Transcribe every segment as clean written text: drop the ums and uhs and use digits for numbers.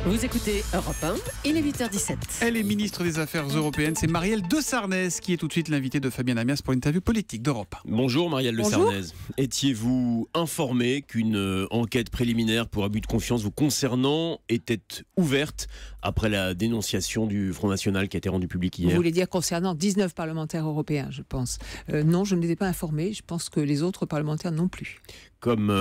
Vous écoutez Europe 1, il est 8h17. Elle est ministre des Affaires européennes, c'est Marielle de Sarnez qui est tout de suite l'invitée de Fabien Amias pour l'interview politique d'Europe 1. Bonjour Marielle de Bonjour. Sarnez. Étiez-vous informé qu'une enquête préliminaire pour abus de confiance vous concernant était ouverte après la dénonciation du Front National qui a été rendue publique hier? Vous voulez dire concernant 19 parlementaires européens, je pense. Non, je ne m'étais pas informé. Je pense que les autres parlementaires non plus. Comme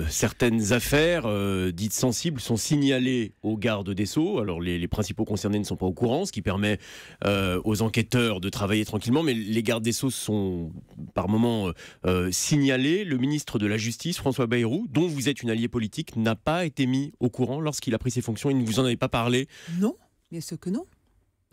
certaines affaires dites sensibles sont signalées aux gardes des Sceaux. Alors les principaux concernés ne sont pas au courant, ce qui permet aux enquêteurs de travailler tranquillement, mais les gardes des Sceaux sont par moments signalés. Le ministre de la Justice, François Bayrou, dont vous êtes une alliée politique, n'a pas été mis au courant lorsqu'il a pris ses fonctions. Il ne vous en avait pas parlé? Non, bien sûr que non.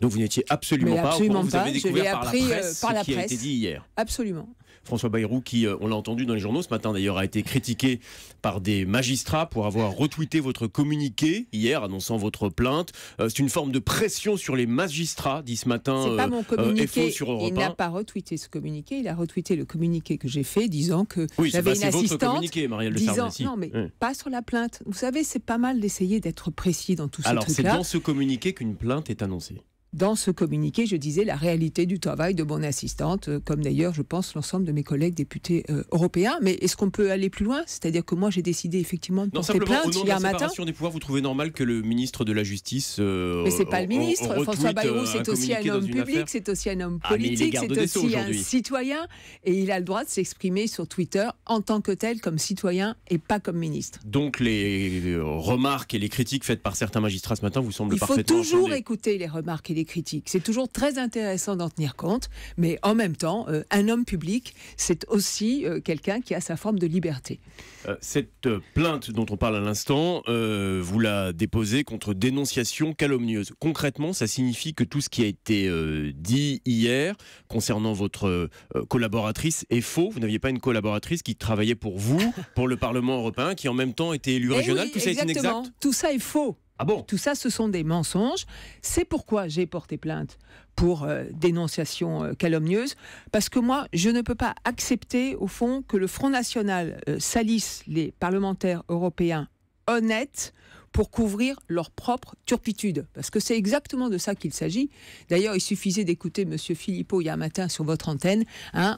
Donc vous n'étiez absolument pas au courant, vous avez découvert je l'ai appris par la presse par la ce qui a presse. été dit hier. Absolument. François Bayrou qui, on l'a entendu dans les journaux ce matin d'ailleurs, a été critiqué par des magistrats pour avoir retweeté votre communiqué hier annonçant votre plainte. C'est une forme de pression sur les magistrats, dit ce matin C'est pas mon communiqué. FO sur Europe 1. Il n'a pas retweeté ce communiqué. Il a retweeté le communiqué que j'ai fait disant que Oui, j'avais une c'est votre assistante. communiqué, Marielle de Disant, Sarnez. non, mais pas sur la plainte. Vous savez, c'est pas mal d'essayer d'être précis dans tout ce Alors c'est truc-là. dans ce communiqué qu'une plainte est annoncée. Dans ce communiqué, je disais la réalité du travail de mon assistante, comme d'ailleurs, je pense, l'ensemble de mes collègues députés européens. Mais est-ce qu'on peut aller plus loin? C'est-à-dire que moi, j'ai décidé effectivement de Non, porter simplement, au plainte nom de hier la matin. séparation des pouvoirs, vous trouvez normal que le ministre de la Justice Mais c'est pas le ministre. François Bayrou, c'est aussi un homme public, c'est aussi un homme mais il est politique, garde c'est des Sceaux aussi un aujourd'hui. citoyen. Et il a le droit de s'exprimer sur Twitter en tant que tel, comme citoyen et pas comme ministre. Donc les remarques et les critiques faites par certains magistrats ce matin vous semblent Il faut parfaitement toujours fondées. écouter les remarques et les critiques. C'est toujours très intéressant d'en tenir compte, mais en même temps, un homme public, c'est aussi quelqu'un qui a sa forme de liberté. Cette plainte dont on parle à l'instant, vous la déposez contre dénonciation calomnieuse. Concrètement, ça signifie que tout ce qui a été dit hier concernant votre collaboratrice est faux. Vous n'aviez pas une collaboratrice qui travaillait pour vous, pour le Parlement européen, qui en même temps était élue régionale. Oui, tout ça est exactement. inexact. Tout ça est faux. Ah bon? Tout ça, ce sont des mensonges. C'est pourquoi j'ai porté plainte pour dénonciation calomnieuse. Parce que moi, je ne peux pas accepter, au fond, que le Front National salisse les parlementaires européens honnêtes pour couvrir leur propre turpitude. Parce que c'est exactement de ça qu'il s'agit. D'ailleurs, il suffisait d'écouter M. Philippot hier matin sur votre antenne.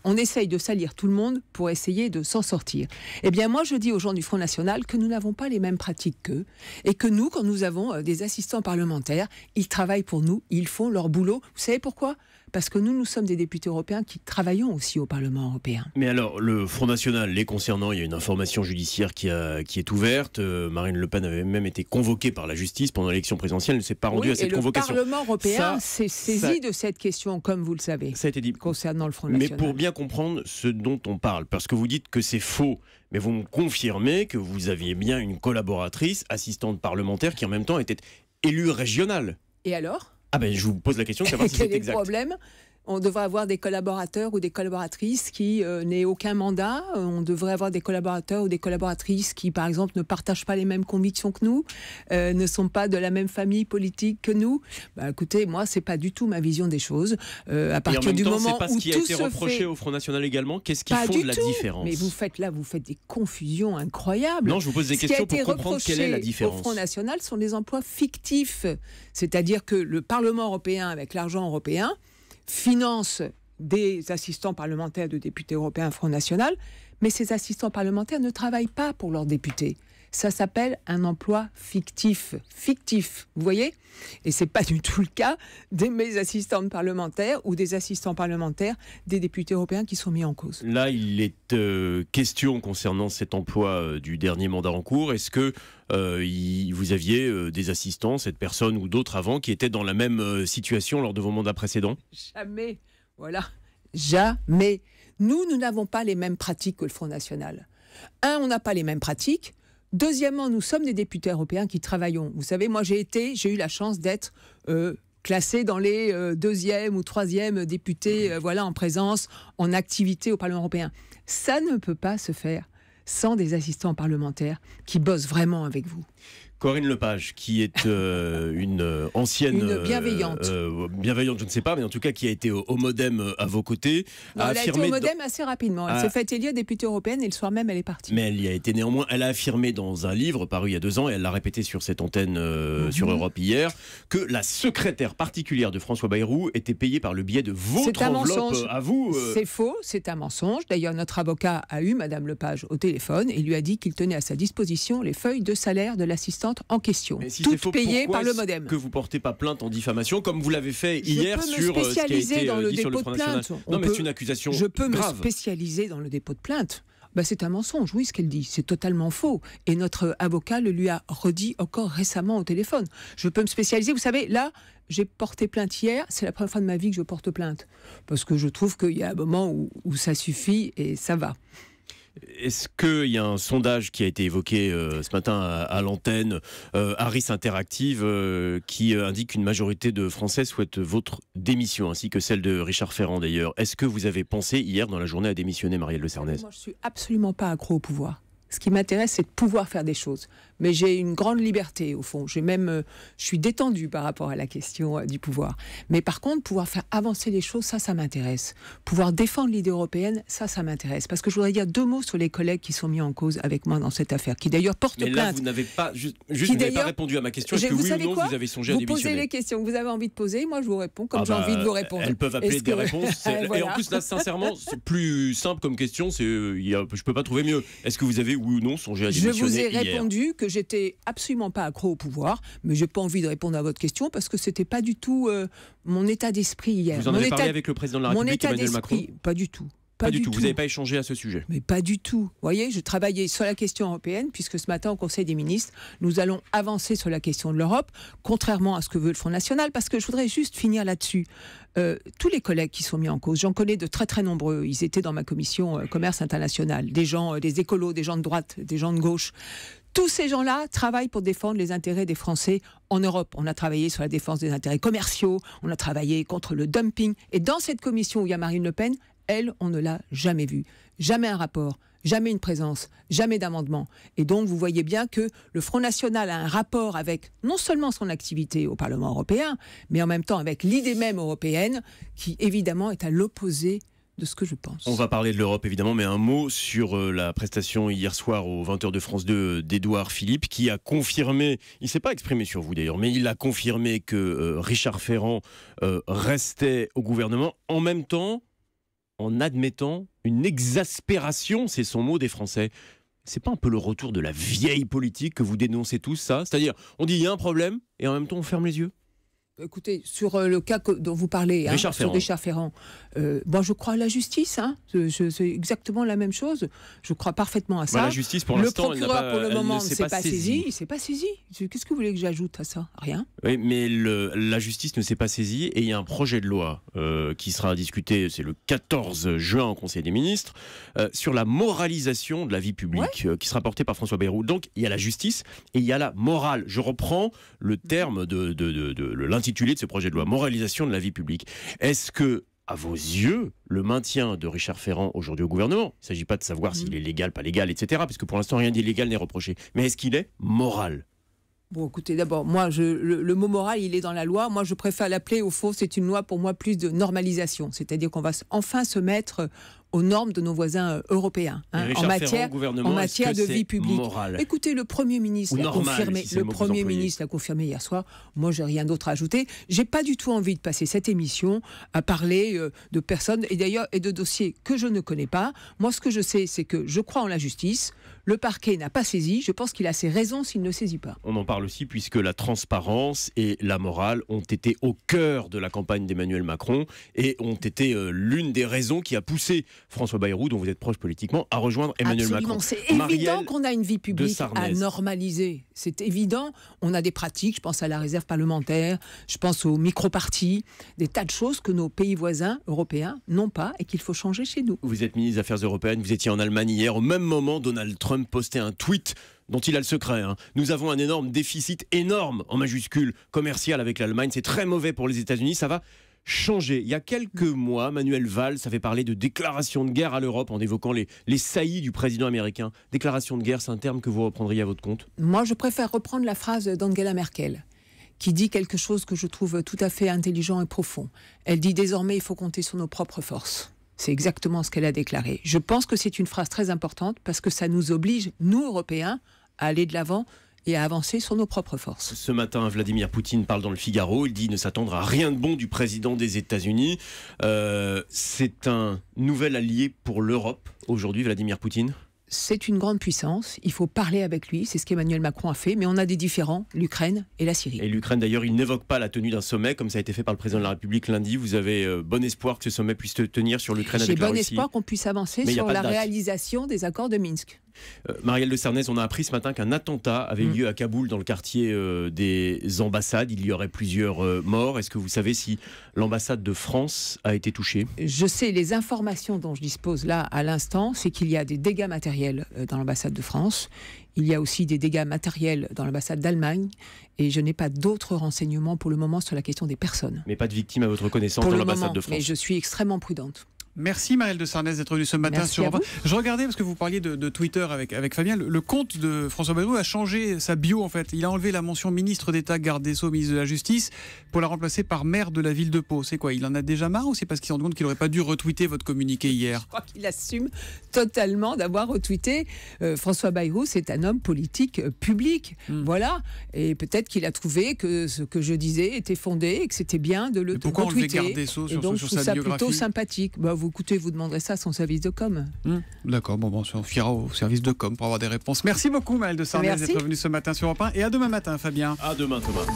On essaye de salir tout le monde pour essayer de s'en sortir. Eh bien, moi, je dis aux gens du Front National que nous n'avons pas les mêmes pratiques qu'eux et que nous, quand nous avons des assistants parlementaires, ils travaillent pour nous, ils font leur boulot. Vous savez pourquoi? Parce que nous sommes des députés européens qui travaillons aussi au Parlement européen. Mais alors, le Front National, les concernant, il y a une information judiciaire qui est ouverte. Marine Le Pen avait même été convoquée par la justice pendant l'élection présidentielle. Elle ne s'est pas rendue à cette convocation. Le Parlement européen s'est saisi ça- de cette question, comme vous le savez, Ça a été dit. concernant le Front Mais National. pour bien comprendre ce dont on parle, parce que vous dites que c'est faux, mais vous me confirmez que vous aviez bien une collaboratrice, assistante parlementaire, qui en même temps était élue régionale. Et alors? Ah ben je vous pose la question de savoir si Quel c'est est le exact. problème? On devrait avoir des collaborateurs ou des collaboratrices qui n'aient aucun mandat. On devrait avoir des collaborateurs ou des collaboratrices qui, par exemple, ne partagent pas les mêmes convictions que nous, ne sont pas de la même famille politique que nous. Bah, écoutez, moi, c'est pas du tout ma vision des choses. À Et en partir même du temps, moment c'est pas ce où qui a tout été se reproché fait... au Front National également. Qu'est-ce qui Pas font du de la tout. différence? Mais vous faites des confusions incroyables. Non, je vous pose des Ce qui a questions été pour comprendre quelle est la reproché différence. au Front National sont des emplois fictifs. C'est-à-dire que le Parlement européen, avec l'argent européen, finance des assistants parlementaires de députés européens Front National, mais ces assistants parlementaires ne travaillent pas pour leurs députés. Ça s'appelle un emploi fictif. Fictif, vous voyez? Et c'est pas du tout le cas de mes assistantes parlementaires ou des assistants parlementaires des députés européens qui sont mis en cause. Là, il est question concernant cet emploi du dernier mandat en cours. Est-ce que vous aviez des assistants, cette personne ou d'autres avant, qui étaient dans la même situation lors de vos mandats précédents? Jamais. Voilà. Jamais. Nous n'avons pas les mêmes pratiques que le Front National. On n'a pas les mêmes pratiques. Deuxièmement, nous sommes des députés européens qui travaillons. Vous savez, moi, j'ai eu la chance d'être classé dans les deuxième ou troisième députés en présence, en activité au Parlement européen. Ça ne peut pas se faire sans des assistants parlementaires qui bossent vraiment avec vous. Corinne Lepage, qui est une ancienne... Une bienveillante. Bienveillante, je ne sais pas, mais en tout cas qui a été au Modem à vos côtés. Non, elle a été au Modem assez rapidement. Elle s'est fait élire députée européenne et le soir même, elle est partie. Mais elle y a été néanmoins. Elle a affirmé dans un livre paru il y a 2 ans, et elle l'a répété sur cette antenne sur Europe hier, que la secrétaire particulière de François Bayrou était payée par le biais de votre enveloppe à vous. C'est faux, c'est un mensonge. D'ailleurs, notre avocat a eu Madame Lepage au téléphone et lui a dit qu'il tenait à sa disposition les feuilles de salaire de l'assistante en question, si toutes payées par le Modem. Que vous portez pas plainte en diffamation comme vous l'avez fait hier sur ce qui a été dans le dit sur le dépôt Front de National. plainte. Non, mais c'est une accusation Je peux grave. me spécialiser dans le dépôt de plainte. C'est un mensonge, oui, ce qu'elle dit. C'est totalement faux. Et notre avocat le lui a redit encore récemment au téléphone. Je peux me spécialiser. Vous savez, là, j'ai porté plainte hier. C'est la première fois de ma vie que je porte plainte. Parce que je trouve qu'il y a un moment où ça suffit et ça va. Est-ce qu'il y a un sondage qui a été évoqué ce matin à l'antenne, Harris Interactive, qui indique qu'une majorité de Français souhaitent votre démission, ainsi que celle de Richard Ferrand d'ailleurs. Est-ce que vous avez pensé hier dans la journée à démissionner, Marielle de Sarnez ? Moi, je ne suis absolument pas accro au pouvoir. Ce qui m'intéresse, c'est de pouvoir faire des choses. Mais j'ai une grande liberté, au fond. Je suis détendue par rapport à la question du pouvoir. Mais par contre, pouvoir faire avancer les choses, ça m'intéresse. Pouvoir défendre l'idée européenne, ça m'intéresse. Parce que je voudrais dire 2 mots sur les collègues qui sont mis en cause avec moi dans cette affaire, qui d'ailleurs portent plainte. Mais là, vous n'avez pas, vous n'avez pas répondu à ma question. Est-ce que oui ou non, vous avez songé à démissionner ? Vous posez les questions que vous avez envie de poser, moi je vous réponds comme j'ai envie de vous répondre. Elles peuvent appeler des réponses. Et en plus, là, sincèrement, c'est plus simple comme question. Je ne peux pas trouver mieux. Est-ce que vous avez, oui ou non, songé à démissionner ? Je vous ai répondu que j'étais absolument pas accro au pouvoir, mais j'ai pas envie de répondre à votre question parce que c'était pas du tout mon état d'esprit hier. Vous en avez parlé avec le président de la République, Emmanuel Macron ? Pas du tout. Pas du tout. Vous n'avez pas échangé à ce sujet ? Mais pas du tout. Vous voyez, je travaillais sur la question européenne, puisque ce matin, au Conseil des ministres, nous allons avancer sur la question de l'Europe, contrairement à ce que veut le Front National, parce que je voudrais juste finir là-dessus. Tous les collègues qui sont mis en cause, j'en connais de très très nombreux, ils étaient dans ma commission commerce international, des gens, des écolos, des gens de droite, des gens de gauche. Tous ces gens-là travaillent pour défendre les intérêts des Français en Europe. On a travaillé sur la défense des intérêts commerciaux, on a travaillé contre le dumping. Et dans cette commission où il y a Marine Le Pen, elle, on ne l'a jamais vue. Jamais un rapport, jamais une présence, jamais d'amendement. Et donc, vous voyez bien que le Front National a un rapport avec non seulement son activité au Parlement européen, mais en même temps avec l'idée même européenne, qui évidemment est à l'opposé de ce que je pense. On va parler de l'Europe évidemment, mais un mot sur la prestation hier soir aux 20h de France 2 d'Édouard Philippe, qui a confirmé, il ne s'est pas exprimé sur vous d'ailleurs, mais il a confirmé que Richard Ferrand restait au gouvernement, en même temps en admettant une exaspération, c'est son mot, des Français. C'est pas un peu le retour de la vieille politique que vous dénoncez tous, ça ? C'est-à-dire, on dit il y a un problème, et en même temps on ferme les yeux ? Écoutez, sur le cas dont vous parlez, Richard sur Richard Ferrand, je crois à la justice. C'est exactement la même chose. Je crois parfaitement à ça. La justice, pour l'instant, le procureur, pour le moment, ne s'est pas saisi. Il ne s'est pas saisi. Qu'est-ce que vous voulez que j'ajoute à ça ? Rien. Oui, mais la justice ne s'est pas saisie et il y a un projet de loi qui sera discuté, c'est le 14 juin au Conseil des ministres, sur la moralisation de la vie publique, qui sera porté par François Bayrou. Donc, il y a la justice et il y a la morale. Je reprends le terme de l'intitulé de ce projet de loi, moralisation de la vie publique. Est-ce que, à vos yeux, le maintien de Richard Ferrand aujourd'hui au gouvernement, il ne s'agit pas de savoir s'il est légal, pas légal, etc., parce que pour l'instant rien d'illégal n'est reproché, mais est-ce qu'il est moral ? Bon, écoutez, d'abord, moi, le mot moral, il est dans la loi. Moi, je préfère l'appeler, au fond, c'est une loi pour moi plus de normalisation. C'est-à-dire qu'on va enfin se mettre aux normes de nos voisins européens en matière de vie publique. Moral. Écoutez, le Premier ministre l'a confirmé. Le Premier ministre l'a confirmé hier soir. Moi, j'ai rien d'autre à ajouter. J'ai pas du tout envie de passer cette émission à parler de personnes et d'ailleurs et de dossiers que je ne connais pas. Moi, ce que je sais, c'est que je crois en la justice. Le parquet n'a pas saisi. Je pense qu'il a ses raisons s'il ne saisit pas. On en parle aussi puisque la transparence et la morale ont été au cœur de la campagne d'Emmanuel Macron et ont été l'une des raisons qui a poussé François Bayrou, dont vous êtes proche politiquement, à rejoindre Emmanuel Macron. C'est évident qu'on a une vie publique à normaliser. C'est évident. On a des pratiques, je pense à la réserve parlementaire, je pense aux micro-partis, des tas de choses que nos pays voisins européens n'ont pas et qu'il faut changer chez nous. Vous êtes ministre des Affaires européennes, vous étiez en Allemagne hier. Au même moment, Donald Trump postait un tweet dont il a le secret. Nous avons un énorme déficit, énorme en majuscule, commercial avec l'Allemagne. C'est très mauvais pour les États-Unis. Ça va changé. Il y a quelques mois, Manuel Valls avait parlé de déclaration de guerre à l'Europe en évoquant les saillies du président américain. Déclaration de guerre, c'est un terme que vous reprendriez à votre compte? Moi, je préfère reprendre la phrase d'Angela Merkel, qui dit quelque chose que je trouve tout à fait intelligent et profond. Elle dit désormais il faut compter sur nos propres forces. C'est exactement ce qu'elle a déclaré. Je pense que c'est une phrase très importante parce que ça nous oblige, nous Européens, à aller de l'avant et à avancer sur nos propres forces. Ce matin, Vladimir Poutine parle dans le Figaro. Il dit ne s'attendre à rien de bon du président des États-Unis. C'est un nouvel allié pour l'Europe aujourd'hui, Vladimir Poutine? C'est une grande puissance, il faut parler avec lui, c'est ce qu'Emmanuel Macron a fait, mais on a des différends, l'Ukraine et la Syrie. Et l'Ukraine d'ailleurs, il n'évoque pas la tenue d'un sommet, comme ça a été fait par le président de la République lundi. Vous avez bon espoir que ce sommet puisse tenir sur l'Ukraine avec la Russie? J'ai bon espoir qu'on puisse avancer sur la réalisation des accords de Minsk. Marielle de Sarnez, on a appris ce matin qu'un attentat avait eu lieu à Kaboul, dans le quartier des ambassades. Il y aurait plusieurs morts. Est-ce que vous savez si l'ambassade de France a été touchée? Je sais, les informations dont je dispose là à l'instant, c'est qu'il y a des dégâts matériels dans l'ambassade de France. Il y a aussi des dégâts matériels dans l'ambassade d'Allemagne. Et je n'ai pas d'autres renseignements pour le moment sur la question des personnes. Mais pas de victimes à votre connaissance dans l'ambassade de France? Mais je suis extrêmement prudente. Merci Marielle de Sarnez d'être venue ce matin sur Europe 1. Je regardais, parce que vous parliez de Twitter avec Fabien, le compte de François Bayrou a changé sa bio en fait. Il a enlevé la mention ministre d'État, garde des Sceaux, ministre de la Justice pour la remplacer par maire de la ville de Pau. C'est quoi? Il en a déjà marre ou c'est parce qu'il s'est rendu compte qu'il n'aurait pas dû retweeter votre communiqué hier? Je crois qu'il assume totalement d'avoir retweeté. François Bayrou, c'est un homme politique public. Voilà. Et peut-être qu'il a trouvé que ce que je disais était fondé et que c'était bien de le retweeter. Pourquoi enlever garde des Sceaux sur sa biographie? Je trouve ça plutôt sympathique. Vous écoutez, vous demanderez ça à son service de com. D'accord, bon, on fiera au service de com pour avoir des réponses. Merci beaucoup Marielle de Sarnez d'être venue ce matin sur Europe 1 et à demain matin Fabien. À demain Thomas.